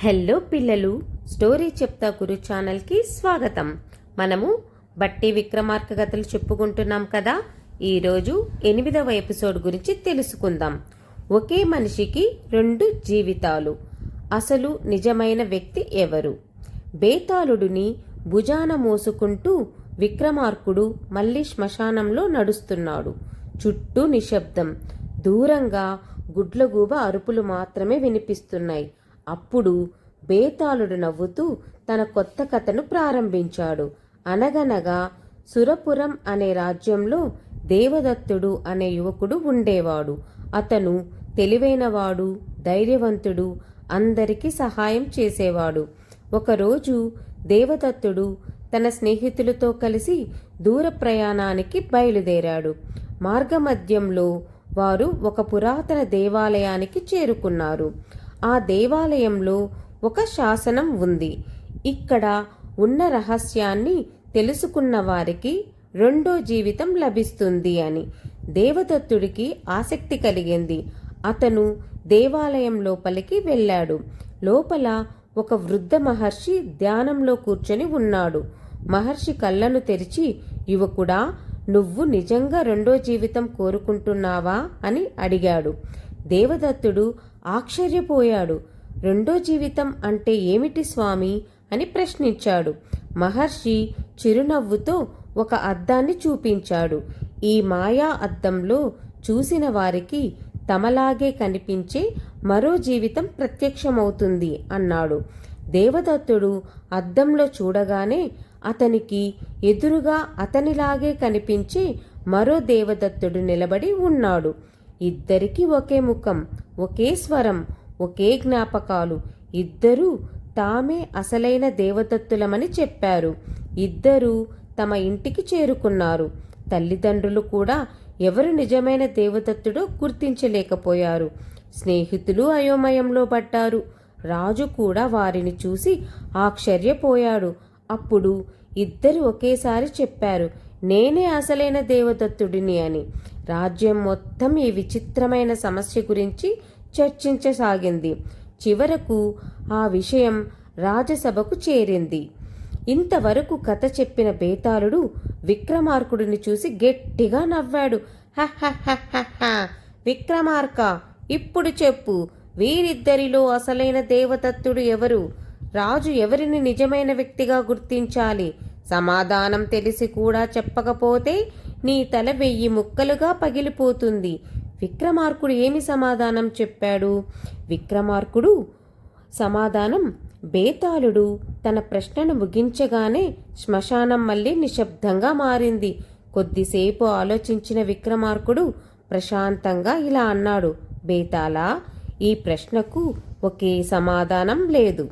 Hello పిల్లలు, story చెప్తా గురు ఛానల్కి స్వాగతం. మనము బట్టి విక్రమార్క కథలు చెప్పుకుంటున్నాం కదా. ఈరోజు 8వ ఎపిసోడ్ గురించి తెలుసుకుందాం. ఒకే మనిషికి 2 జీవితాలు. అసలు నిజమైన వ్యక్తి ఎవరు? బేతాళుడిని భుజాన మోసుకుంటూ విక్రమార్కుడు మళ్ళీ శ్మశానంలో నడుస్తున్నాడు. చుట్టూ నిశ్శబ్దం. దూరంగా గుడ్లగూబ అరుపులు మాత్రమే వినిపిస్తున్నాయి. అప్పుడు బేతాళుడు నవ్వుతూ తన కొత్త కథను ప్రారంభించాడు. అనగనగా సురపురం అనే రాజ్యంలో దేవదత్తుడు అనే యువకుడు ఉండేవాడు. అతను తెలివైనవాడు, ధైర్యవంతుడు, అందరికీ సహాయం చేసేవాడు. ఒకరోజు దేవదత్తుడు తన స్నేహితులతో కలిసి దూర ప్రయాణానికి బయలుదేరాడు. మార్గమధ్యంలో వారు ఒక పురాతన దేవాలయానికి చేరుకున్నారు. ఆ దేవాలయంలో ఒక శాసనం ఉంది. ఇక్కడ ఉన్న రహస్యాన్ని తెలుసుకున్న వారికి 2వ జీవితం లభిస్తుంది అని. దేవదత్తుడికి ఆసక్తి కలిగింది. అతను దేవాలయం లోపలికి వెళ్ళాడు. లోపల ఒక వృద్ధ మహర్షి ధ్యానంలో కూర్చొని ఉన్నాడు. మహర్షి కళ్ళను తెరిచి, యువకుడా, నువ్వు నిజంగా 2వ జీవితం కోరుకుంటున్నావా అని అడిగాడు. దేవదత్తుడు ఆశ్చర్యపోయాడు. 2వ జీవితం అంటే ఏమిటి స్వామి అని ప్రశ్నించాడు. మహర్షి చిరునవ్వుతో ఒక అద్దాన్ని చూపించాడు. ఈ మాయా అద్దంలో చూసిన వారికి తమలాగే కనిపించే మరో జీవితం ప్రత్యక్షమవుతుంది అన్నాడు. దేవదత్తుడు అద్దంలో చూడగానే అతనికి ఎదురుగా అతనిలాగే కనిపించే మరో దేవదత్తుడు నిలబడి ఉన్నాడు. ఇద్దరికీ ఒకే ముఖం, ఒకే స్వరం, ఒకే జ్ఞాపకాలు. ఇద్దరూ తామే అసలైన దేవదత్తులమని చెప్పారు. ఇద్దరూ తమ ఇంటికి చేరుకున్నారు. తల్లిదండ్రులు కూడా ఎవరు నిజమైన దేవదత్తుడో గుర్తించలేకపోయారు. స్నేహితులు అయోమయంలో పడ్డారు. రాజు కూడా వారిని చూసి ఆశ్చర్యపోయాడు. అప్పుడు ఇద్దరు ఒకేసారి చెప్పారు, నేనే అసలైన దేవదత్తుడిని అని. రాజ్యం మొత్తం ఈ విచిత్రమైన సమస్య గురించి చర్చించసాగింది. చివరకు ఆ విషయం రాజసభకు చేరింది. ఇంతవరకు కథ చెప్పిన బేతాళుడు విక్రమార్కుడిని చూసి గట్టిగా నవ్వాడు. విక్రమార్క, ఇప్పుడు చెప్పు, వీరిద్దరిలో అసలైన దేవదత్తుడు ఎవరు? రాజు ఎవరిని నిజమైన వ్యక్తిగా గుర్తించాలి? సమాధానం తెలిసి కూడా చెప్పకపోతే నీ తల 1000 ముక్కలుగా పగిలిపోతుంది. విక్రమార్కుడు ఏమి సమాధానం చెప్పాడు? విక్రమార్కుడు సమాధానం, బేతాళుడు తన ప్రశ్నను ముగించగానే శ్మశానం మళ్ళీ నిశ్శబ్దంగా మారింది. కొద్దిసేపు ఆలోచించిన విక్రమార్కుడు ప్రశాంతంగా ఇలా అన్నాడు, బేతాళా, ఈ ప్రశ్నకు ఒకే సమాధానం లేదు.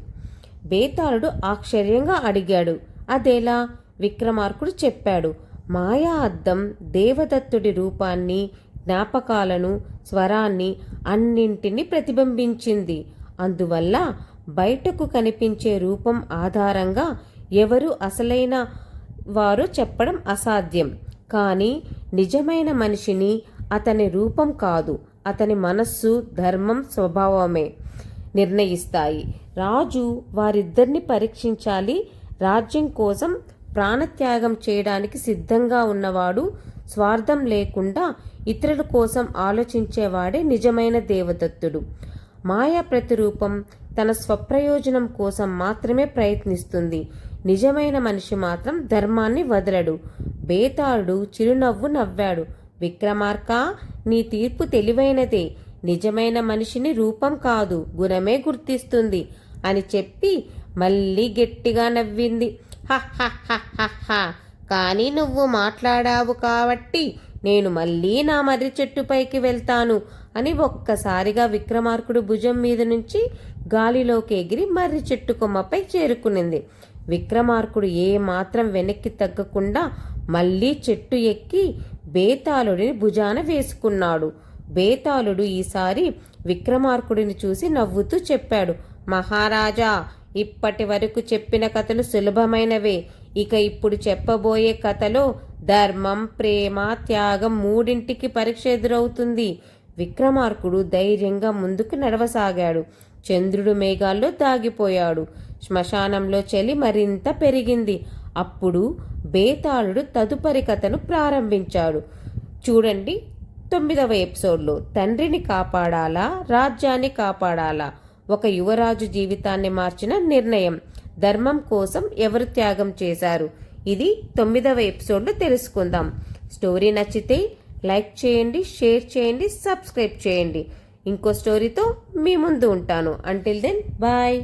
బేతాళుడు ఆశ్చర్యంగా అడిగాడు, అదేలా? విక్రమార్కుడు చెప్పాడు, మాయా అద్దం దేవదత్తుడి రూపాన్ని, జ్ఞాపకాలను, స్వరాన్ని అన్నింటినీ ప్రతిబింబించింది. అందువల్ల బయటకు కనిపించే రూపం ఆధారంగా ఎవరు అసలైన వారో చెప్పడం అసాధ్యం. కానీ నిజమైన మనిషిని అతని రూపం కాదు, అతని మనస్సు, ధర్మం, స్వభావమే నిర్ణయిస్తాయి. రాజు వారిద్దరిని పరీక్షించాలి. రాజ్యం కోసం ప్రాణత్యాగం చేయడానికి సిద్ధంగా ఉన్నవాడు, స్వార్థం లేకుండా ఇతరుల కోసం ఆలోచించేవాడే నిజమైన దేవదత్తుడు. మాయా ప్రతిరూపం తన స్వప్రయోజనం కోసం మాత్రమే ప్రయత్నిస్తుంది. నిజమైన మనిషి మాత్రం ధర్మాన్ని వదలడు. బేతాళుడు చిరునవ్వు నవ్వాడు. విక్రమార్క, నీ తీర్పు తెలివైనదే. నిజమైన మనిషిని రూపం కాదు, గుణమే గుర్తిస్తుంది అని చెప్పి మళ్ళీ గట్టిగా నవ్వింది. కానీ నువ్వు మాట్లాడావు కాబట్టి నేను మళ్ళీ నా మర్రి చెట్టుపైకి వెళ్తాను అని ఒక్కసారిగా విక్రమార్కుడు భుజం మీద నుంచి గాలిలోకి ఎగిరి మర్రి చెట్టు కొమ్మపై చేరుకునింది. విక్రమార్కుడు ఏ మాత్రం వెనక్కి తగ్గకుండా మళ్ళీ చెట్టు ఎక్కి బేతాళుడిని భుజాన వేసుకున్నాడు. బేతాళుడు ఈసారి విక్రమార్కుడిని చూసి నవ్వుతూ చెప్పాడు, మహారాజా, ఇప్పటి వరకు చెప్పిన కథలు సులభమైనవే. ఇక ఇప్పుడు చెప్పబోయే కథలో ధర్మం, ప్రేమ, త్యాగం మూడింటికి పరీక్ష ఎదురవుతుంది. విక్రమార్కుడు ధైర్యంగా ముందుకు నడవసాగాడు. చంద్రుడు మేఘాల్లో దాగిపోయాడు. శ్మశానంలో చలి మరింత పెరిగింది. అప్పుడు బేతాళుడు తదుపరి కథను ప్రారంభించాడు. చూడండి, 9వ ఎపిసోడ్లో తండ్రిని కాపాడాలా, రాజ్యాన్ని కాపాడాలా? ఒక యువరాజు జీవితాన్ని మార్చిన నిర్ణయం. ధర్మం కోసం ఎవరు త్యాగం చేశారు? ఇది 9వ ఎపిసోడ్లో తెలుసుకుందాం. స్టోరీ నచ్చితే లైక్ చేయండి, షేర్ చేయండి, సబ్స్క్రైబ్ చేయండి. ఇంకో స్టోరీతో మీ ముందు ఉంటాను. Until then bye.